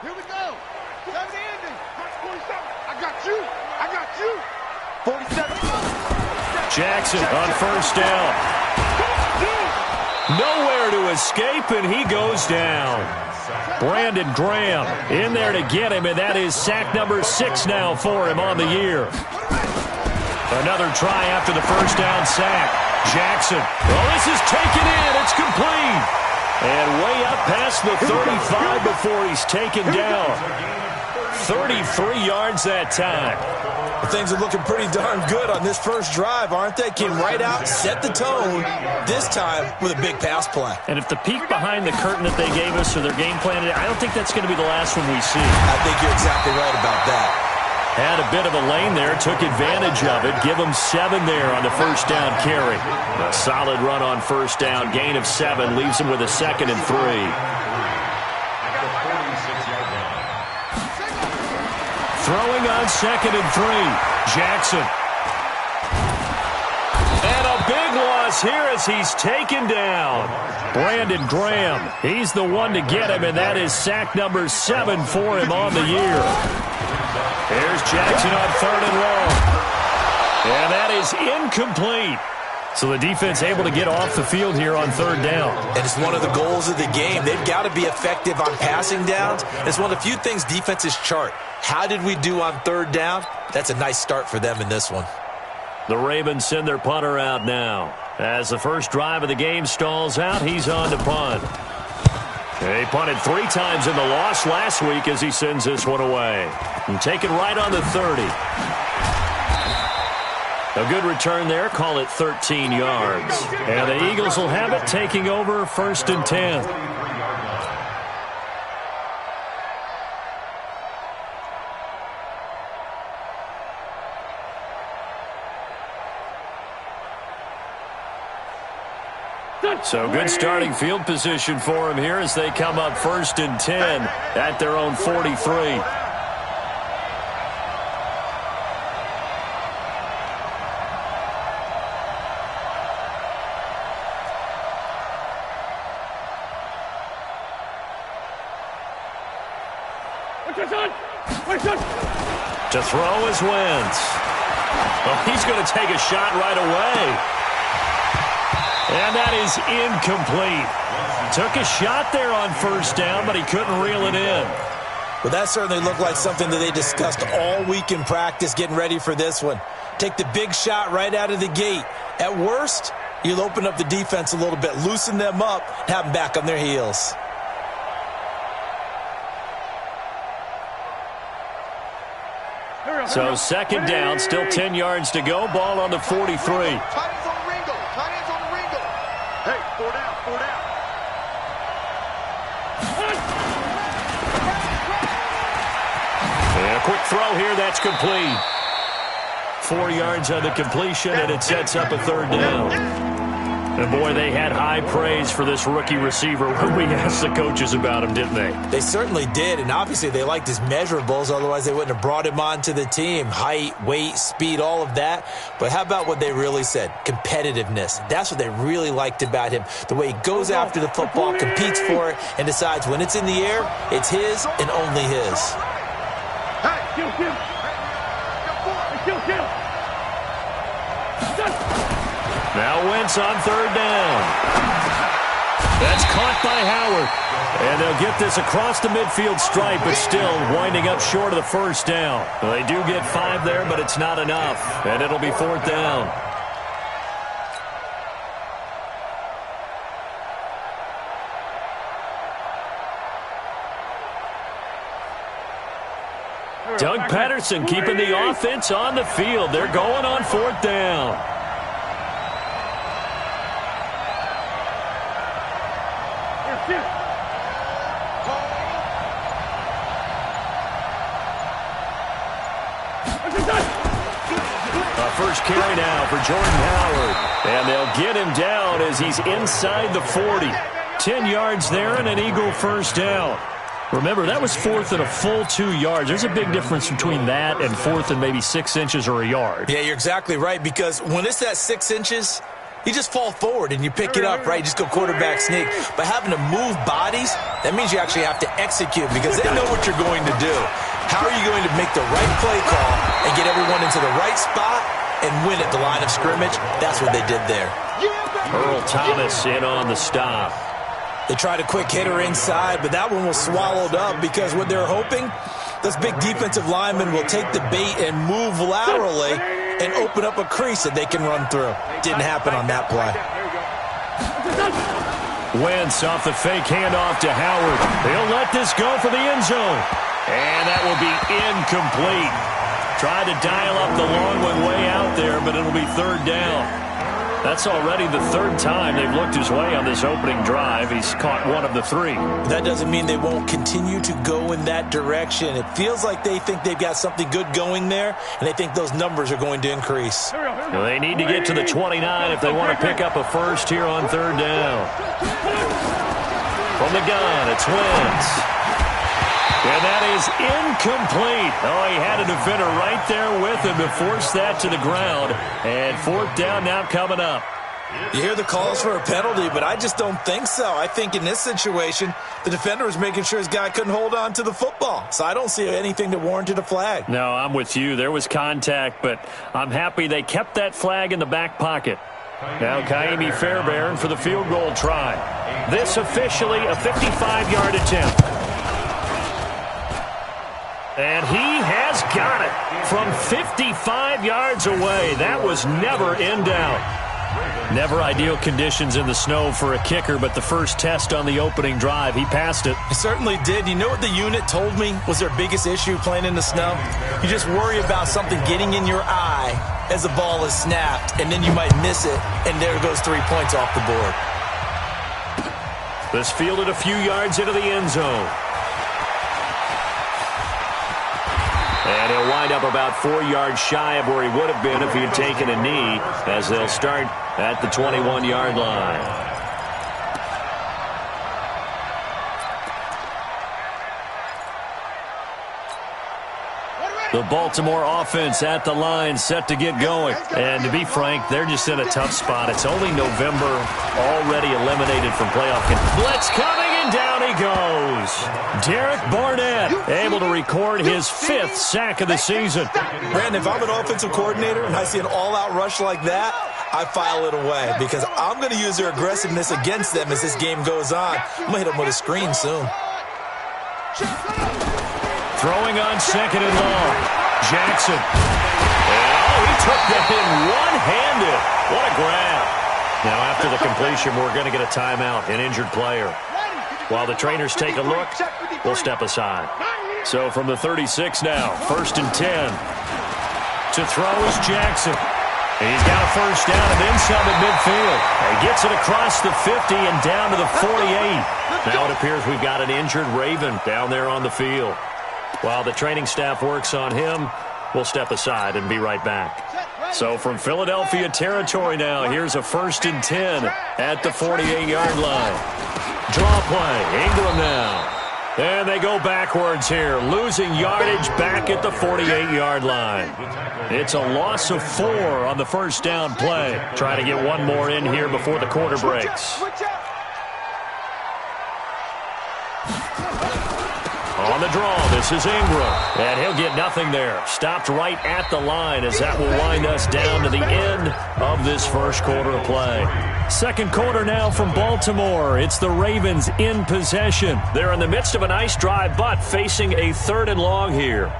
Here we go. Come the ending. 47. I got you. I got you. 47. Jackson on first down. Nowhere to escape, and he goes down. Brandon Graham in there to get him, and that is sack number 6 now for him on the year. Another try after the first down sack. Jackson. Well, this is taken in. It's complete. And way up past the 35 before he's taken down. 33 yards that time. Things are looking pretty darn good on this first drive, aren't they? Came right out, set the tone, this time with a big pass play. And if the peek behind the curtain that they gave us or their game plan, I don't think that's going to be the last one we see. I think you're exactly right about that. Had a bit of a lane there, took advantage of it. Give him 7 there on the first down carry. A solid run on first down, gain of 7, leaves him with a 2nd and 3. Throwing on 2nd and 3, Jackson. And a big loss here as he's taken down. Brandon Graham, he's the one to get him, and that is sack number 7 for him on the year. Here's Jackson on 3rd and long. And that is incomplete. So the defense able to get off the field here on 3rd down. And it's one of the goals of the game. They've got to be effective on passing downs. It's one of the few things defenses chart. How did we do on 3rd down? That's a nice start for them in this one. The Ravens send their punter out now. As the first drive of the game stalls out, he's on to punt. He punted 3 times in the loss last week as he sends this one away. And taken right on the 30. A good return there. Call it 13 yards. And the Eagles will have it, taking over 1st and 10. So good starting field position for him here as they come up 1st and 10 at their own 43. To throw is Wentz. Well, he's going to take a shot right away. And that is incomplete. Took a shot there on first down, but he couldn't reel it in. Well, that certainly looked like something that they discussed all week in practice, getting ready for this one. Take the big shot right out of the gate. At worst, you'll open up the defense a little bit, loosen them up, have them back on their heels. So 2nd down, still 10 yards to go. Ball on the 43. Hey, 4 down, 4 down. And a quick throw here, that's complete. 4 yards on the completion, and it sets up a 3rd down. And boy, they had high praise for this rookie receiver when we asked the coaches about him, didn't they? They certainly did, and obviously they liked his measurables, otherwise they wouldn't have brought him onto the team. Height, weight, speed, all of that. But how about what they really said? Competitiveness. That's what they really liked about him. The way he goes after the football, competes for it, and decides when it's in the air, it's his and only his. Hey, kill. Now Wentz on 3rd down. That's caught by Howard. And they'll get this across the midfield stripe, but still winding up short of the first down. Well, they do get 5 there, but it's not enough. And it'll be 4th down. Doug Patterson keeping the offense on the field. They're going on 4th down. First carry now for Jordan Howard. And they'll get him down as he's inside the 40. 10 yards there and an Eagle first down. Remember, that was 4th and a full 2 yards. There's a big difference between that and 4th and maybe 6 inches or a yard. Yeah, you're exactly right, because when it's that 6 inches, You just fall forward and you pick it up, right? You just go quarterback sneak. But having to move bodies, that means you actually have to execute because they know what you're going to do. How are you going to make the right play call and get everyone into the right spot and win at the line of scrimmage? That's what they did there. Earl Thomas in on the stop. They tried a quick hitter inside, but that one was swallowed up because what they're hoping, those big defensive linemen will take the bait and move laterally and open up a crease that they can run through. Didn't happen on that play. Wentz off the fake handoff to Howard. He'll let this go for the end zone. And that will be incomplete. Tried to dial up the long one way out there, but it'll be third down. That's already the third time they've looked his way on this opening drive. He's caught one of the three. That doesn't mean they won't continue to go in that direction. It feels like they think they've got something good going there, and they think those numbers are going to increase. Well, they need to get to the 29 if they want to pick up a first here on third down. From the gun, it's Wentz. And that is incomplete. Oh, he had a defender right there with him to force that to the ground. And fourth down now coming up. You hear the calls for a penalty, but I just don't think so. I think in this situation, the defender was making sure his guy couldn't hold on to the football. So I don't see anything that warranted a flag. No, I'm with you. There was contact, but I'm happy they kept that flag in the back pocket. Now Kaimi Fairbairn for the field goal try. This officially a 55-yard attempt. And he has got it from 55 yards away. That was never in doubt. Never ideal conditions in the snow for a kicker, but the first test on the opening drive, he passed it. He certainly did. You know what the unit told me was their biggest issue playing in the snow? You just worry about something getting in your eye as the ball is snapped, and then you might miss it, and there goes 3 points off the board. This fielded a few yards into the end zone. And he'll wind up about 4 yards shy of where he would have been if he had taken a knee, as they'll start at the 21-yard line. The Baltimore offense at the line, set to get going. And to be frank, they're just in a tough spot. It's only November, already eliminated from playoff. Blitz coming, and down he goes. Derek Barnett able to record his 5th sack of the season. Brandon, if I'm an offensive coordinator and I see an all-out rush like that, I file it away because I'm going to use their aggressiveness against them as this game goes on. I'm going to hit them with a screen soon. Throwing on second and long. Jackson. Oh, he took that in one-handed. What a grab. Now, after the completion, we're going to get a timeout, an injured player. While the trainers take a look, we'll step aside. So from the 36 now, 1st and 10. To throw is Jackson. He's got a first down and then some at midfield. He gets it across the 50 and down to the 48. Now it appears we've got an injured Raven down there on the field. While the training staff works on him, we'll step aside and be right back. So from Philadelphia territory now, here's a 1st and 10 at the 48-yard line. Draw play, Ingram now. And they go backwards here, losing yardage back at the 48-yard line. It's a loss of 4 on the first down play. Trying to get one more in here before the quarter breaks. On the draw, this is Ingram. And he'll get nothing there. Stopped right at the line as that will wind us down to the end of this first quarter of play. Second quarter now from Baltimore. It's the Ravens in possession. They're in the midst of a nice drive, but facing a 3rd and long here.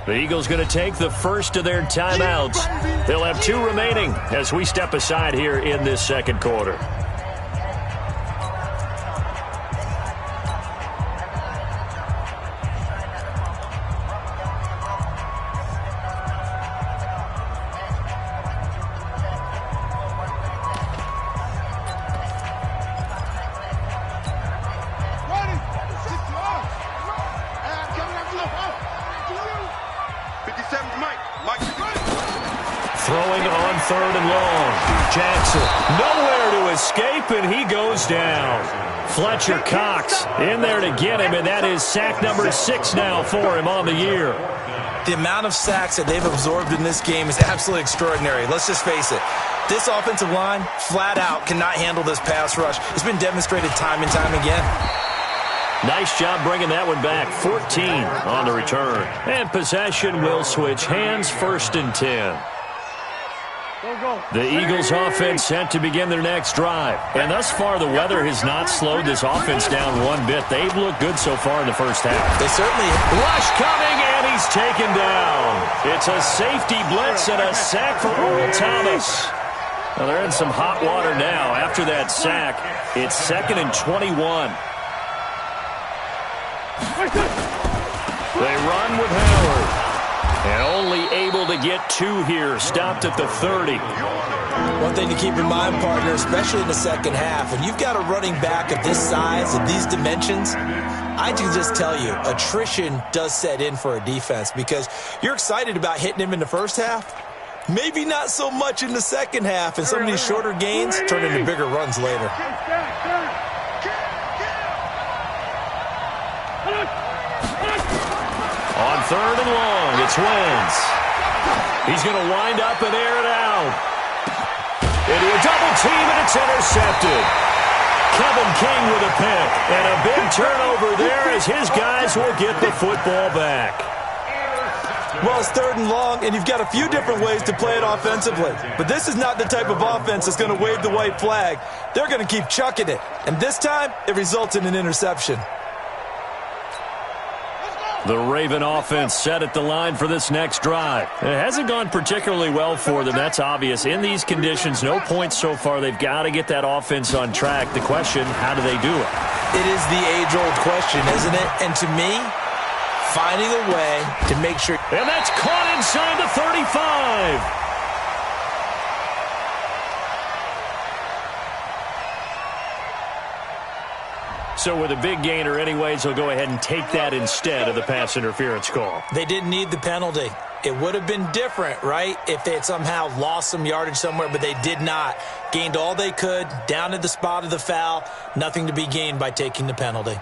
The Eagles going to take the first of their timeouts. They'll have 2 remaining as we step aside here in this second quarter. Throwing on 3rd and long. Jackson, nowhere to escape, and he goes down. Fletcher Cox in there to get him, and that is sack number 6 now for him on the year. The amount of sacks that they've absorbed in this game is absolutely extraordinary. Let's just face it. This offensive line, flat out, cannot handle this pass rush. It's been demonstrated time and time again. Nice job bringing that one back. 14 on the return. And possession will switch hands, 1st and 10. The Eagles offense set to begin their next drive. And thus far, the weather has not slowed this offense down one bit. They've looked good so far in the first half. They certainly have. Rush coming, and he's taken down. It's a safety blitz and a sack for Earl Thomas. Well, they're in some hot water now. After that sack, it's 2nd and 21. They run with Howard. And only able to get 2 here. Stopped at the 30. One thing to keep in mind, partner, especially in the second half, when you've got a running back of this size, of these dimensions, I can just tell you, attrition does set in for a defense because you're excited about hitting him in the first half. Maybe not so much in the second half, and some of these shorter gains turn into bigger runs later. On 3rd and long, it's Wentz. He's going to wind up and air it out. Into a double team, and it's intercepted. Kevin King with a pick, and a big turnover there as his guys will get the football back. Well, it's 3rd and long, and you've got a few different ways to play it offensively. But this is not the type of offense that's going to wave the white flag. They're going to keep chucking it. And this time, it results in an interception. The Raven offense set at the line for this next drive. It hasn't gone particularly well for them, that's obvious. In these conditions, no points so far. They've got to get that offense on track. The question, how do they do it? It is the age-old question, isn't it? And to me, finding a way to make sure. And that's caught inside the 35. So with a big gainer anyways, he'll go ahead and take that instead of the pass interference call. They didn't need the penalty. It would have been different, right, if they had somehow lost some yardage somewhere, but they did not. Gained all they could, down at the spot of the foul. Nothing to be gained by taking the penalty.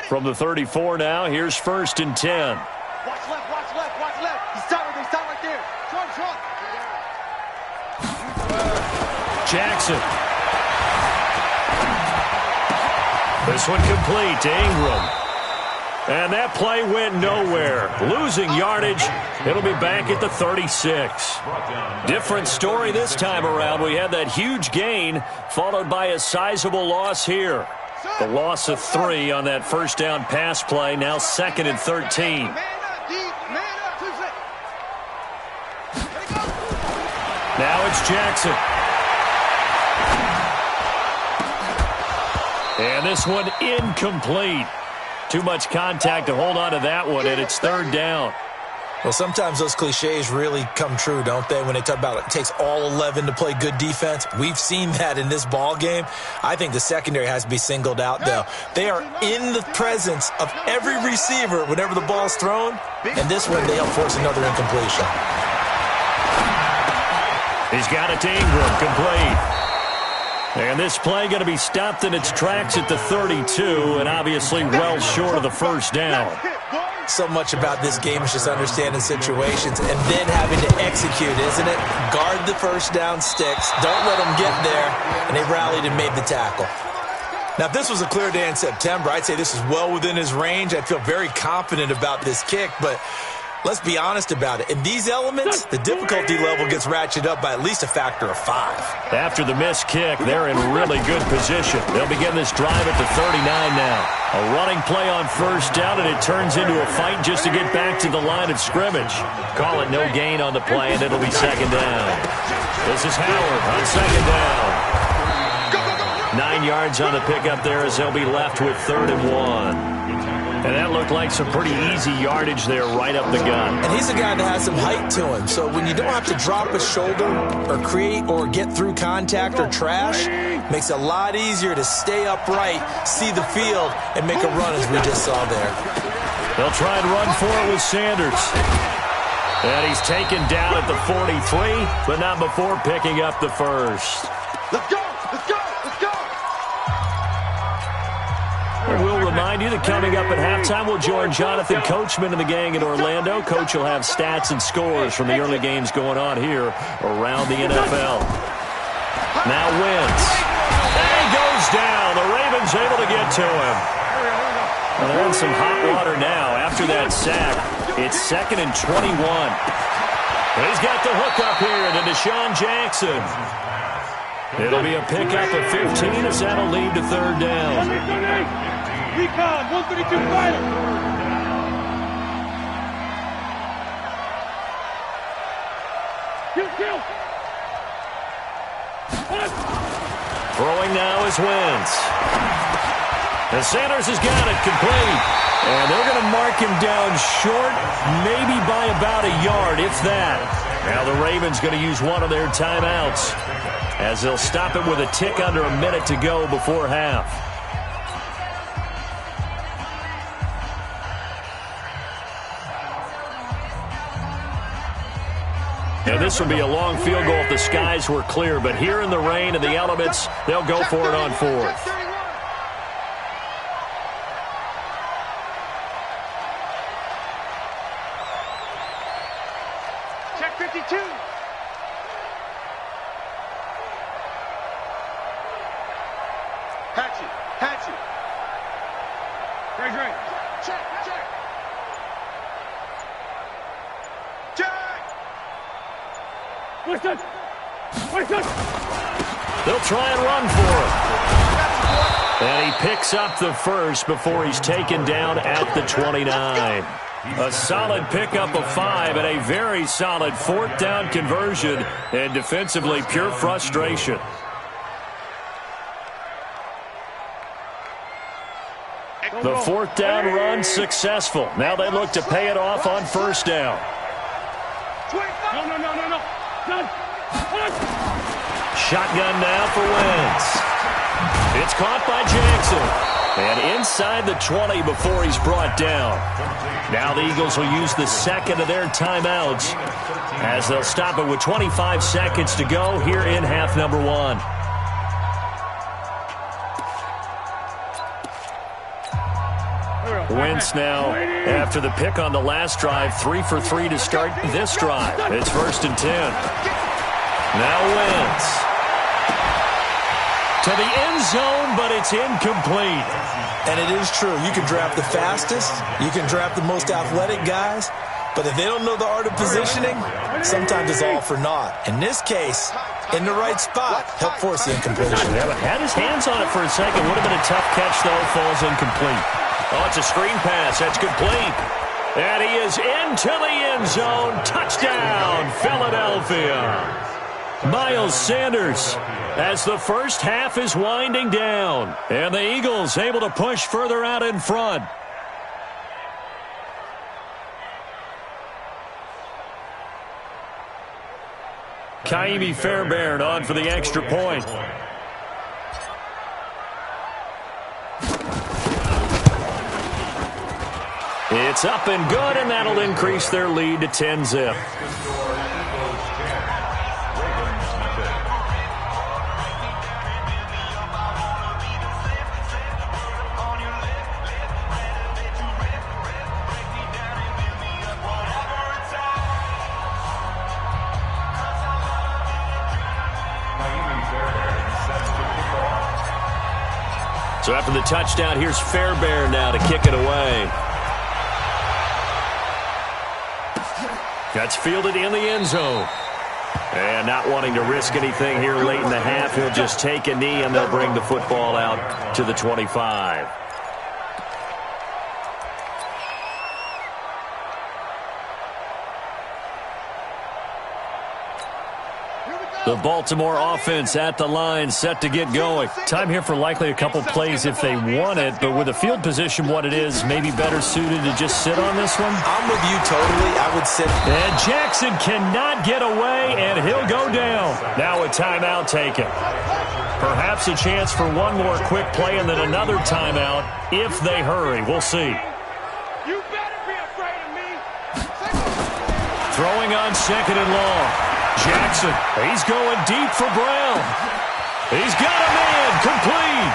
From the 34 now, here's 1st and 10. Watch left, watch left, watch left. He's stopped right there. Trump. Jackson. This one complete to Ingram. And that play went nowhere. Losing yardage. It'll be back at the 36. Different story this time around. We had that huge gain followed by a sizable loss here. The loss of 3 on that first down pass play. Now 2nd and 13. Now it's Jackson. And this one incomplete. Too much contact to hold on to that one, and it's 3rd down. Well, sometimes those cliches really come true, don't they, when they talk about it takes all 11 to play good defense. We've seen that in this ball game. I think the secondary has to be singled out, though. They are in the presence of every receiver whenever the ball's thrown, and this one they help force another incompletion. He's got it to Ingram, complete. And this play going to be stopped in its tracks at the 32, and obviously well short of the first down. So much about this game is just understanding situations and then having to execute, isn't it? Guard the first down sticks. Don't let them get there. And they rallied and made the tackle. Now, if this was a clear day in September, I'd say this is well within his range. I'd feel very confident about this kick, but let's be honest about it. In these elements, the difficulty level gets ratcheted up by at least a factor of 5. After the missed kick, they're in really good position. They'll begin this drive at the 39 now. A running play on first down, and it turns into a fight just to get back to the line of scrimmage. Call it no gain on the play, and it'll be 2nd down. This is Howard on 2nd down. 9 yards on the pickup there as they'll be left with 3rd and 1. And that looked like some pretty easy yardage there right up the gut. And he's a guy that has some height to him. So when you don't have to drop a shoulder or create or get through contact or trash, makes it a lot easier to stay upright, see the field, and make a run as we just saw there. They'll try and run for it with Sanders. And he's taken down at the 43, but not before picking up the first. Let's go! Let's go! Let's go! We'll remind you that coming up at halftime, we'll join Jonathan Coachman and the gang in Orlando. Coach will have stats and scores from the early games going on here around the NFL. Now Wentz. And he goes down. The Ravens able to get to him. Well, they're in some hot water now after that sack. It's 2nd and 21. He's got the hook up here to Deshaun Jackson. It'll be a pickup of 15 as that'll lead to third down. Recon, 132 fighter. Kill. Throwing now is Wentz. And Sanders has got it complete. And they're going to mark him down short, maybe by about a yard, if that. Now the Ravens going to use one of their timeouts, as they'll stop it with a tick under a minute to go before half. And this would be a long field goal if the skies were clear, but here in the rain and the elements, they'll go for it on fourth. Check 52. Hatchet. Right. Check. Winston. They'll try and run for it. And he picks up the first before he's taken down at the 29. A solid pickup of 5 and a very solid 4th down conversion, and defensively pure frustration. The 4th down run successful. Now they look to pay it off on 1st down. No. Shotgun now for Wentz. It's caught by Jackson. And inside the 20 before he's brought down. Now the Eagles will use the second of their timeouts, as they'll stop it with 25 seconds to go here in half number 1. Wentz now, after the pick on the last drive, 3 for 3 to start this drive. It's 1st and 10. Now Wentz to the end zone, but it's incomplete. And it is true. You can draft the fastest. You can draft the most athletic guys. But if they don't know the art of positioning, sometimes it's all for naught. In this case, in the right spot, help force the incompletion. Yeah, had his hands on it for a second. Would have been a tough catch, though. Falls incomplete. Oh, it's a screen pass. That's complete. And he is into the end zone. Touchdown, Philadelphia. Miles Sanders, as the first half is winding down. And the Eagles able to push further out in front. Kaimi Fairbairn on for the extra point. It's up and good, and that'll increase their lead to 10-zip. So after the touchdown, here's Fairbairn now to kick it away. That's fielded in the end zone. And not wanting to risk anything here late in the half, he'll just take a knee and they'll bring the football out to the 25. The Baltimore offense at the line, set to get going. Time here for likely a couple plays if they want it, but with the field position what it is, maybe better suited to just sit on this one? I'm with you totally. I would sit. And Jackson cannot get away, and he'll go down. Now a timeout taken. Perhaps a chance for one more quick play and then another timeout if they hurry. We'll see. You better be afraid of me. Throwing on second and long. Jackson, he's going deep for Brown. He's got a man, complete.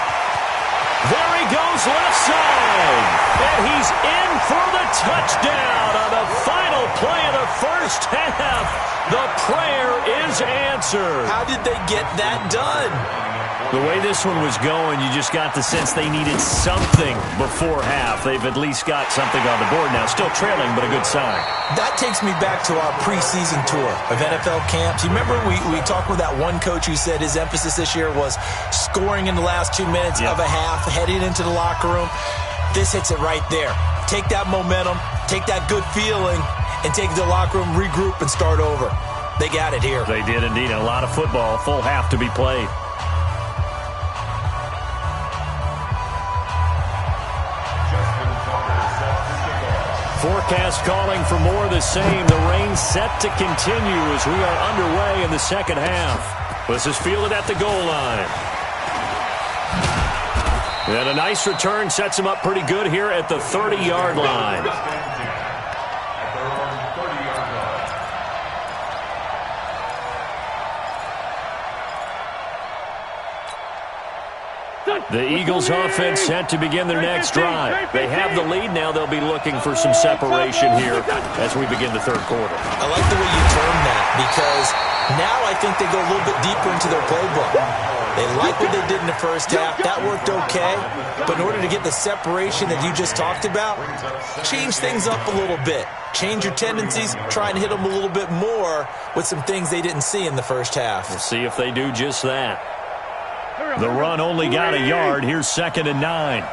There he goes left side. And he's in for the touchdown on the final play of the first half. The prayer is answered. How did they get that done? The way this one was going, you just got the sense they needed something before half. They've at least got something on the board now. Still trailing, but a good sign. That takes me back to our preseason tour of NFL camps. You remember we talked with that one coach who said his emphasis this year was scoring in the last 2 minutes of a half, heading into the locker room. This hits it right there. Take that momentum, take that good feeling, and take it to the locker room, regroup, and start over. They got it here. They did indeed. A lot of football, full half to be played. Forecast calling for more of the same. The rain set to continue as we are underway in the second half. This is fielded at the goal line. And a nice return sets him up pretty good here at the 30-yard line. The Eagles offense set to begin their next drive. They have the lead now. They'll be looking for some separation here as we begin the third quarter. I like the way you term that because now I think they go a little bit deeper into their playbook. They like what they did in the first half. That worked okay. But in order to get the separation that you just talked about, change things up a little bit. Change your tendencies. Try and hit them a little bit more with some things they didn't see in the first half. We'll see if they do just that. The run only got a yard. Here's 2nd and 9.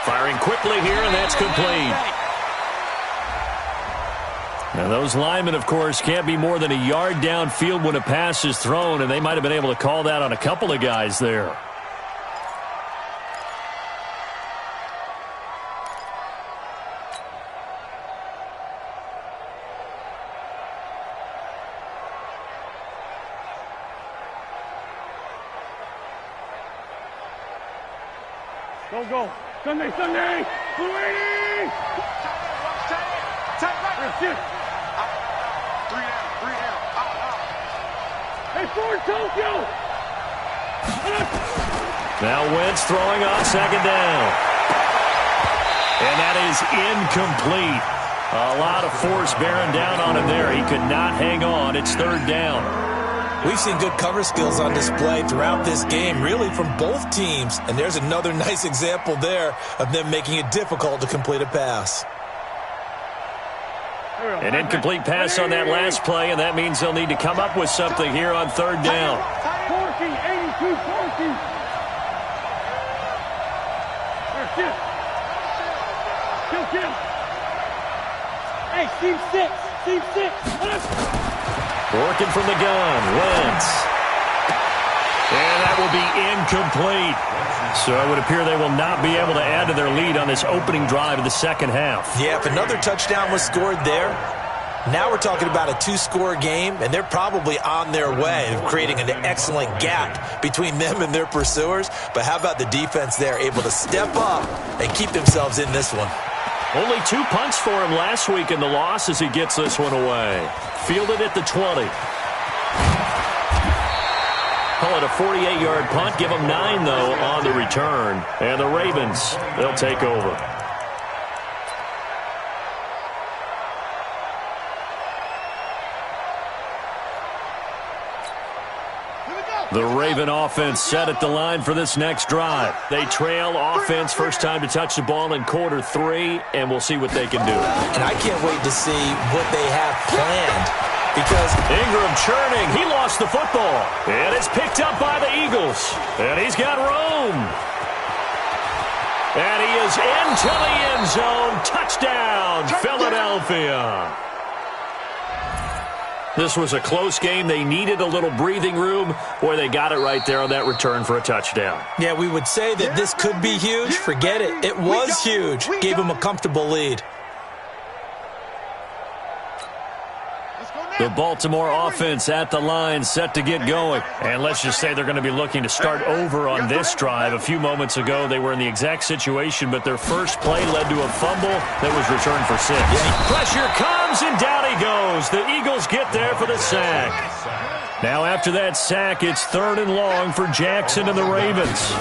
Firing quickly here, and that's complete. Now, those linemen, of course, can't be more than a yard downfield when a pass is thrown, and they might have been able to call that on a couple of guys there. Go. Sunday. 280. Tight right. Three down. Hey, Ford, Tokyo. Now Wentz throwing on second down. And that is incomplete. A lot of force bearing down on him there. He could not hang on. It's 3rd down. We've seen good cover skills on display throughout this game, really from both teams. And there's another nice example there of them making it difficult to complete a pass. An incomplete pass on that last play, and that means they'll need to come up with something here on 3rd down. 40, 82, 40. Kill. Hey, team 6. Working from the gun, Wentz. And that will be incomplete. So it would appear they will not be able to add to their lead on this opening drive of the second half. Yeah, if another touchdown was scored there, now we're talking about a 2-score game, and they're probably on their way of creating an excellent gap between them and their pursuers. But how about the defense there, able to step up and keep themselves in this one? Only 2 punts for him last week in the loss as he gets this one away. Fielded at the 20. Call it a 48-yard punt. Give them 9, though, on the return. And the Ravens, they'll take over. The Raven offense set at the line for this next drive. They trail offense first time to touch the ball in quarter 3, and we'll see what they can do. And I can't wait to see what they have planned because Ingram churning. He lost the football. And it's picked up by the Eagles. And he's got room. And he is into the end zone. Touchdown, Philadelphia. This was a close game. They needed a little breathing room. Boy, they got it right there on that return for a touchdown. Yeah, we would say that this could be huge. Forget it. It was huge. Gave them a comfortable lead. Let's go The Baltimore offense at the line, set to get going. And let's just say they're going to be looking to start over on this drive. A few moments ago, they were in the exact situation, but their first play led to a fumble that was returned for 6. Pressure comes, and down he goes. The Eagles get there for the sack. Now after that sack, it's 3rd and long for Jackson and the Ravens.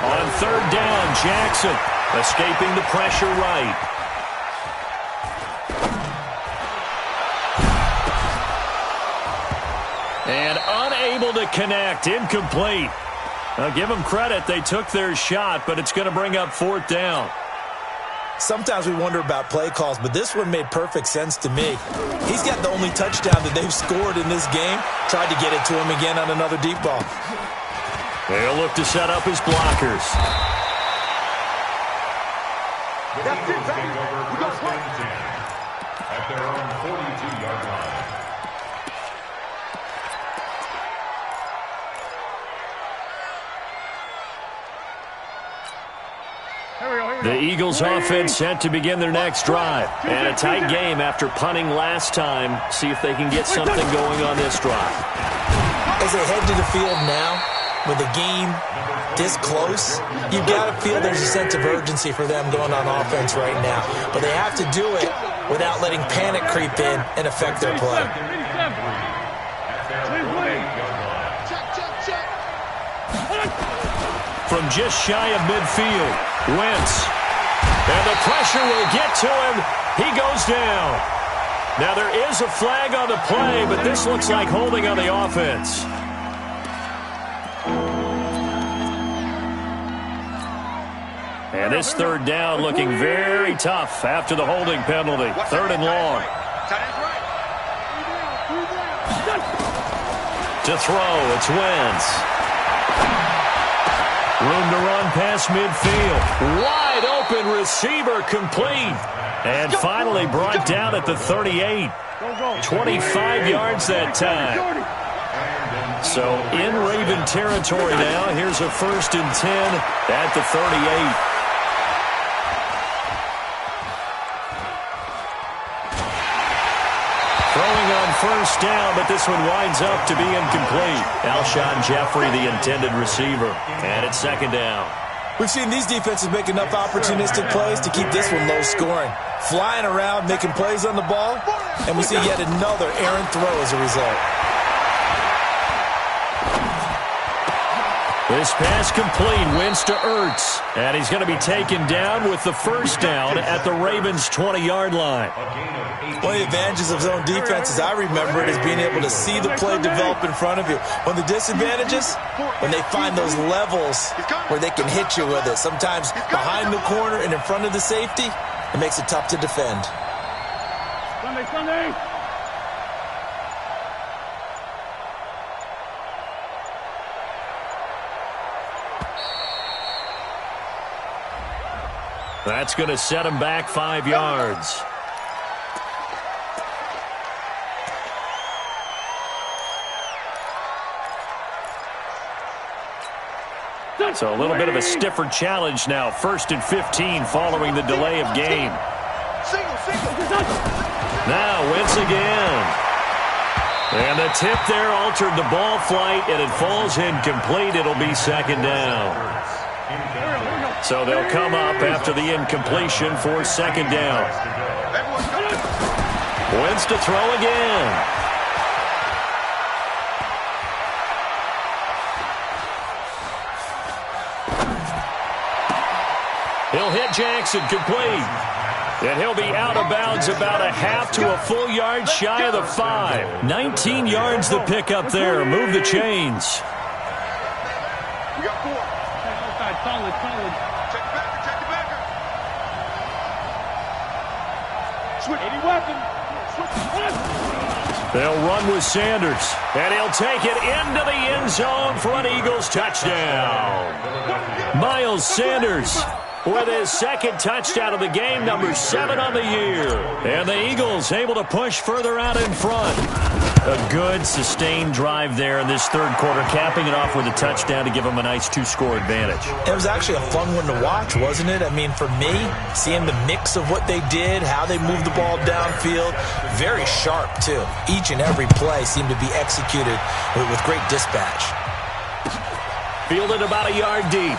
On 3rd down, Jackson escaping the pressure right. And unable to connect, incomplete. Now give them credit, they took their shot, but it's going to bring up 4th down. Sometimes we wonder about play calls, but this one made perfect sense to me. He's got the only touchdown that they've scored in this game. Tried to get it to him again on another deep ball. They'll look to set up his blockers. That's it, baby. We got play. At their own 42-yard line. The Eagles offense set to begin their next drive. And a tight game after punting last time. See if they can get something going on this drive. As they head to the field now, with the game this close, you've got to feel there's a sense of urgency for them going on offense right now. But they have to do it without letting panic creep in and affect their play. From just shy of midfield, Wentz. And the pressure will get to him. He goes down. Now there is a flag on the play, but this looks like holding on the offense. And this 3rd down looking very tough after the holding penalty. 3rd and long. To throw, it's Wentz. Room to run past midfield. Wide open receiver complete. And finally brought down at the 38. 25 yards that time. So in Raven territory now. Here's a 1st and 10 at the 38. Throwing on 1st down, but this one winds up to be incomplete. Alshon Jeffrey, the intended receiver. And it's 2nd down. We've seen these defenses make enough opportunistic plays to keep this one low scoring. Flying around, making plays on the ball, and we see yet another errant throw as a result. This pass complete, Wentz to Ertz. And he's going to be taken down with the 1st down at the Ravens' 20-yard line. One of the advantages of zone defense, as I remember it, is being able to see the play develop in front of you. One of the disadvantages, when they find those levels where they can hit you with it, sometimes behind the corner and in front of the safety, it makes it tough to defend. Sunday. That's going to set him back 5 yards. So a little bit of a stiffer challenge now. 1st and 15 following the delay of game. Now Wentz again. And the tip there altered the ball flight, and it falls incomplete. It'll be 2nd down. So they'll come up after the incompletion for 2nd down. Wentz to throw again. He'll hit Jackson complete. And he'll be out of bounds about a half to a full yard shy of the 5. 19 yards the pickup there. Move the chains. We got 4. Solid. Check the backer. Switch. Any weapon. They'll run with Sanders. And he'll take it into the end zone for an Eagles touchdown. Miles Sanders with his second touchdown of the game, number 7 on the year. And the Eagles able to push further out in front. A good, sustained drive there in this third quarter, capping it off with a touchdown to give them a nice 2-score advantage. It was actually a fun one to watch, wasn't it? I mean, for me, seeing the mix of what they did, how they moved the ball downfield, very sharp, too. Each and every play seemed to be executed with great dispatch. Fielded about a yard deep.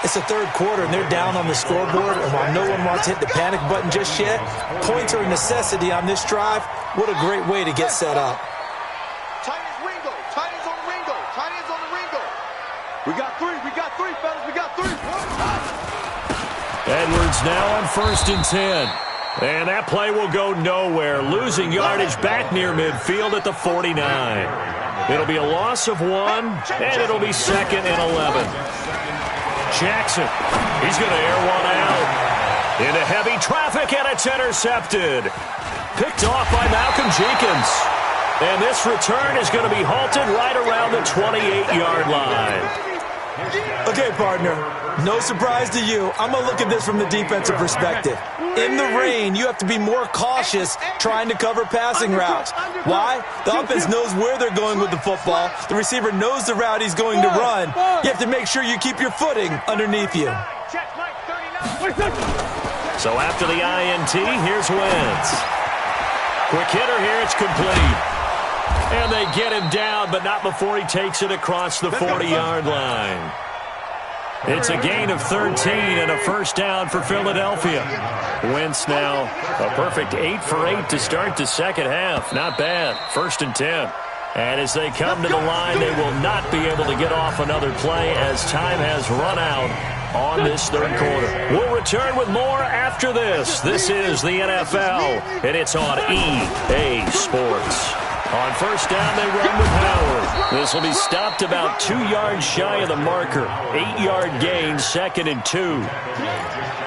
It's the third quarter, and they're down on the scoreboard, and while no one wants to hit the panic button just yet, points are a necessity on this drive. What a great way to get set up. Tight ends Ringo. Tight ends on Ringo. Tight ends on the Ringo. We got three, fellas. We got three. Edwards now on 1st and 10. And that play will go nowhere, losing yardage back near midfield at the 49. It'll be a loss of 1, and it'll be 2nd and 11. Jackson, he's going to air one out. Into heavy traffic, and it's intercepted. Picked off by Malcolm Jenkins. And this return is going to be halted right around the 28-yard line. Okay, partner, no surprise to you. I'm going to look at this from the defensive perspective. In the rain, you have to be more cautious trying to cover passing routes. Why? The offense knows where they're going with the football. The receiver knows the route he's going to run. You have to make sure you keep your footing underneath you. So after the INT, here's Wentz. Quick hitter here, it's complete. And they get him down, but not before he takes it across the 40-yard line. It's a gain of 13 and a first down for Philadelphia. Wentz now a perfect 8 for 8 to start the second half. Not bad. 1st and 10. And as they come to the line, they will not be able to get off another play as time has run out on this third quarter. We'll return with more after this. This is the NFL, and it's on EA Sports. On first down, they run with Howard. This will be stopped about 2 yards shy of the marker. 8-yard gain, 2nd and 2.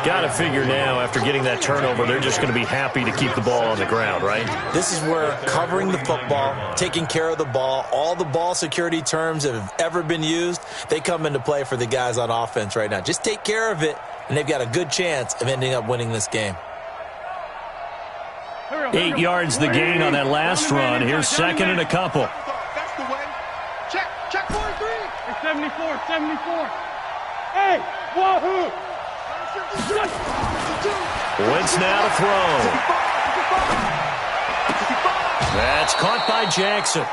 Got to figure now, after getting that turnover, they're just going to be happy to keep the ball on the ground, right? This is where covering the football, taking care of the ball, all the ball security terms that have ever been used, they come into play for the guys on offense right now. Just take care of it, and they've got a good chance of ending up winning this game. 8 yards the gain on that last run. Here's 2nd and a couple. That's the way. Check 43. Hey, 74. Hey, wahoo! Wentz now to throw. That's caught by Jackson.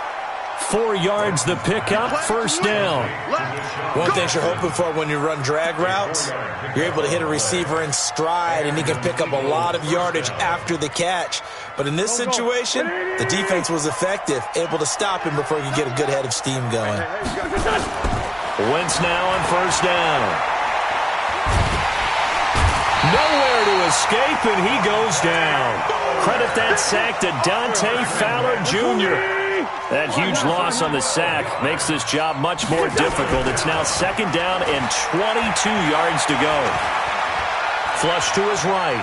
4 yards the pickup, first down. One thing you're hoping for when you run drag routes, you're able to hit a receiver in stride, and he can pick up a lot of yardage after the catch. But in this situation, the defense was effective, able to stop him before he could get a good head of steam going. Wentz now on first down. Nowhere to escape, and he goes down. Credit that sack to Dante Fowler Jr. That huge loss on the sack makes this job much more difficult. It's now 2nd down and 22 yards to go. Flush to his right.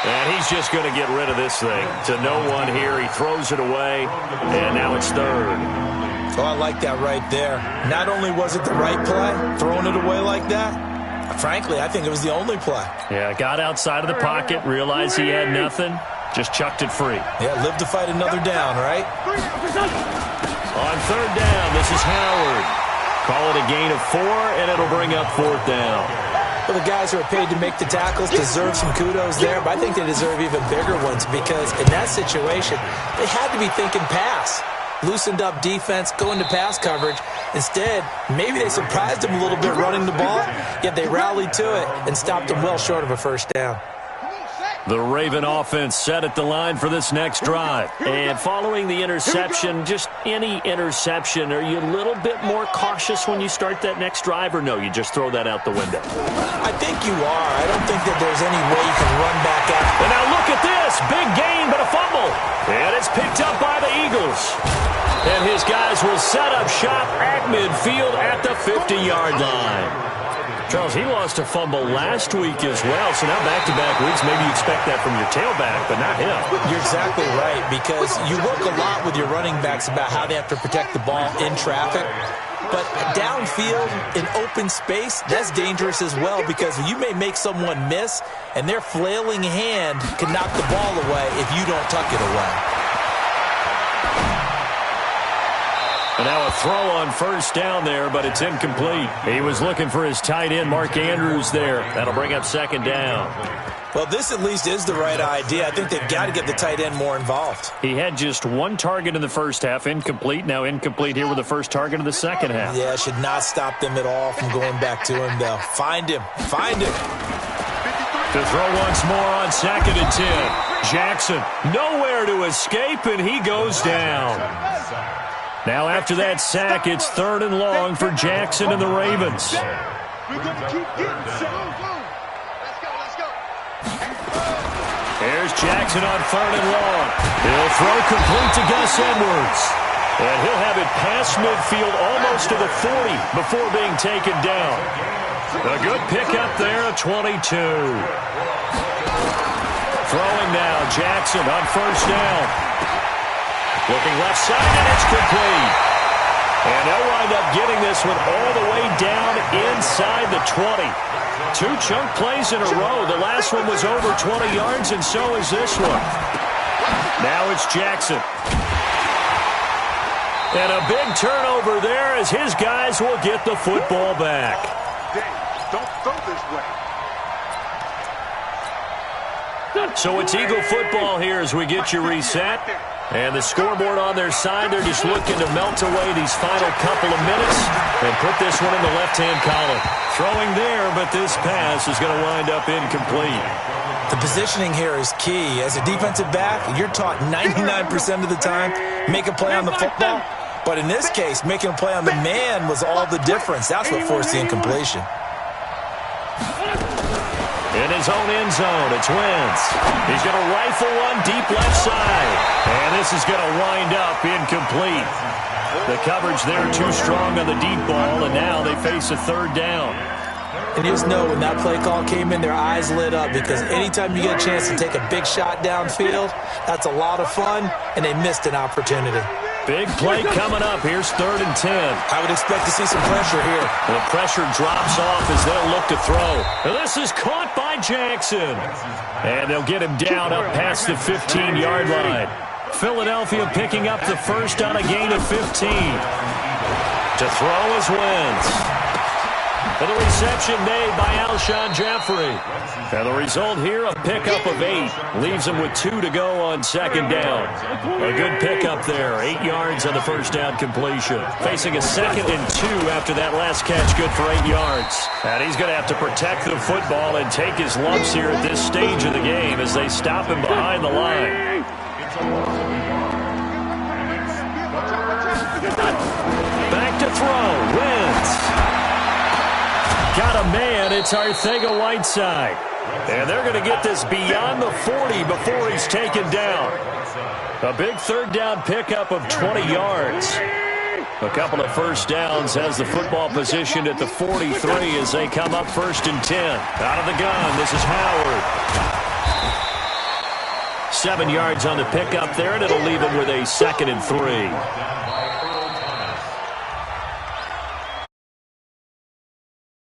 And he's just going to get rid of this thing. To no one here. He throws it away, and now it's 3rd. Oh, I like that right there. Not only was it the right play, throwing it away like that, frankly, I think it was the only play. Yeah, got outside of the pocket, realized he had nothing, just chucked it free. Yeah, live to fight another down, right? On 3rd down, this is Howard. Call it a gain of 4, and it'll bring up 4th down. Well, the guys who are paid to make the tackles deserve some kudos there, but I think they deserve even bigger ones because in that situation, they had to be thinking pass. Loosened up defense, going to pass coverage. Instead, maybe they surprised him a little bit running the ball, yet they rallied to it and stopped him well short of a first down. The Raven offense set at the line for this next drive. And following the interception, just any interception, are you a little bit more cautious when you start that next drive, or no, you just throw that out the window? I think you are. I don't think that there's any way you can run back after. And now look at this. Big gain, but a fumble. And it's picked up by the Eagles. And his guys will set up shop at midfield at the 50-yard line. Charles, he lost a fumble last week as well, so now back-to-back weeks, maybe you expect that from your tailback, but not him. You're exactly right, because you work a lot with your running backs about how they have to protect the ball in traffic. But downfield, in open space, that's dangerous as well, because you may make someone miss, and their flailing hand can knock the ball away if you don't tuck it away. And now a throw on first down there, but it's incomplete. He was looking for his tight end, Mark Andrews, there. That'll bring up second down. Well, this at least is the right idea. I think they've got to get the tight end more involved. He had just one target in the first half, incomplete. Now incomplete here with the first target of the second half. Yeah, should not stop them at all from going back to him, though. Find him. Find him. To throw once more on 2nd and 10. Jackson nowhere to escape, and he goes down. Now after that sack, it's 3rd and long for Jackson and the Ravens. We're going to keep getting set. Here's Jackson on 3rd and long. He'll throw complete to Gus Edwards. And he'll have it past midfield almost to the 40 before being taken down. A good pickup there at 22. Throwing now, Jackson on first down. Looking left side, and it's complete. And they'll wind up getting this one all the way down inside the 20. 2 chunk plays in a row. The last one was over 20 yards, and so is this one. Now it's Jackson. And a big turnover there as his guys will get the football back. Don't throw this way. So it's Eagle football here as we get you reset. And the scoreboard on their side, they're just looking to melt away these final couple of minutes and put this one in the left-hand column. Throwing there, but this pass is going to wind up incomplete. The positioning here is key. As a defensive back, you're taught 99% of the time, make a play on the football. But in this case, making a play on the man was all the difference. That's what forced the incompletion. In his own end zone, it's Wentz. He's going to rifle one deep left side. And this is going to wind up incomplete. The coverage there too strong on the deep ball, and now they face a 3rd down. And you just know when that play call came in, their eyes lit up, because anytime you get a chance to take a big shot downfield, that's a lot of fun, and they missed an opportunity. Big play coming up. Here's 3rd and 10. I would expect to see some pressure here. The pressure drops off as they'll look to throw. This is caught by Jackson. And they'll get him down up past the 15-yard line. Philadelphia picking up the first on a gain of 15. To throw is Wentz. And the reception made by Alshon Jeffrey. And the result here, a pickup of 8. Leaves him with 2 to go on 2nd down. A good pickup there. 8 yards on the first down completion. Facing a 2nd and 2 after that last catch, good for 8 yards. And he's going to have to protect the football and take his lumps here at this stage of the game as they stop him behind the line. Back to throw. Wentz. Got a man. It's Arcega-Whiteside. And they're going to get this beyond the 40 before he's taken down. A big 3rd down pickup of 20 yards. A couple of first downs has the football positioned at the 43 as they come up 1st and 10. Out of the gun, this is Howard. 7 yards on the pickup there, and it'll leave him with a 2nd and 3.